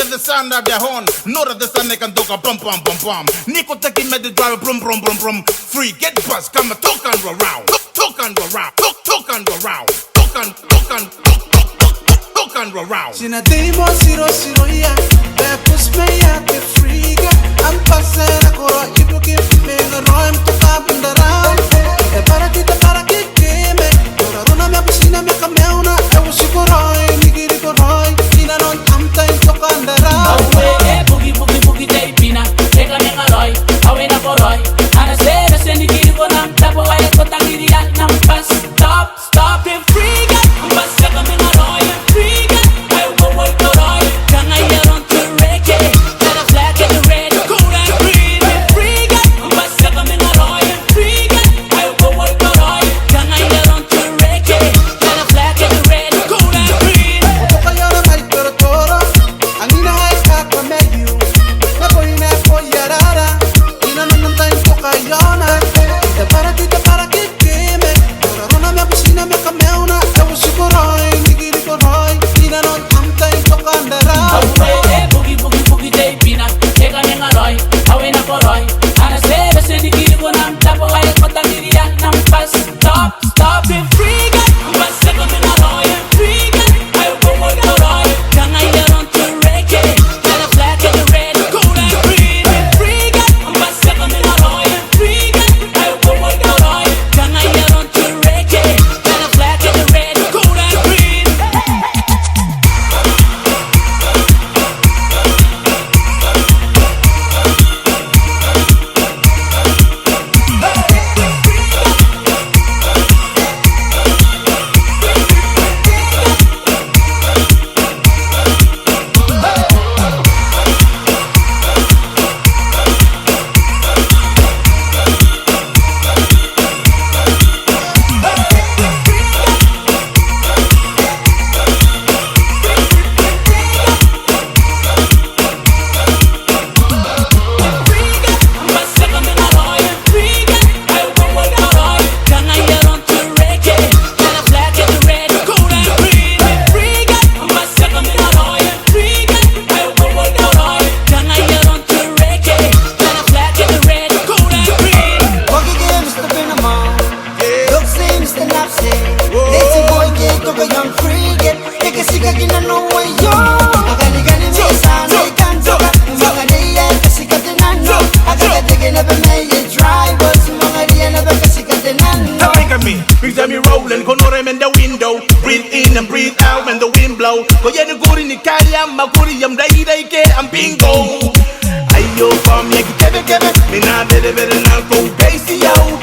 the sound of their horn. Know that the sound they can do a bum bum bum bum. Nico taking med the driver brum brum brum brum. Free get bus, come and talk and go round. Talk and go round. Talk and go round. Talk and go round. Sinadimo zero zero ya. Bepus me ya te frigate. I'm passing a coro. You looking for me the roim to come in the round. E para ti te para que queme. Ora rona me piscina me cameuna. E usi coroi, mi giri coroi. Ina non amta in tocando round. Awe boogie boogie boogie day pina. Ega me ngaroi, awe na coroi. Ana se se ni giri konam tapo wa e kota giri ya nam pas. Stop and frigate. I'm passing a me ngaroi and frigate. I go work coroi. Can I hear on to reggae? Let a flag in the red, cool and green. Frigate. I'm passing a me ngaroi and frigate. I go work coroi. Can I hear on to reggae? Let a flag in the red, cool and green. Toka yara mai toro toro. Angina hai kaka meyu. Na boy na boy yarara. Ina nanam tain toka yona. Te para que queme. Ora rona me piscina me cameuna. E usi coroi, mi giri coroi. Ina non amta in tocando round. Awe boogie boogie boogie day pina. Ega me ngaroi, awe na coroi. Ana se ni giri konam tapo wa e kota giri ya nam pas. Stop and frigate. I'm passing a me ngaroi and frigate. I go work coroi. Can I hear on to reggae? Let a flag in the red, cool and green. Frigate. I'm passing a me ngaroi and frigate. I go work coroi. Can I hear on to reggae? Let a flag in the red, cool and green. Picture me rolling, con ore in the window. Breathe in and breathe out when the wind blow. Ko yeni guri ni kari amma guri yam dai dai ke am bingo. Ayo fam yaki kebe kebe, mina bere bere na go daisy yo.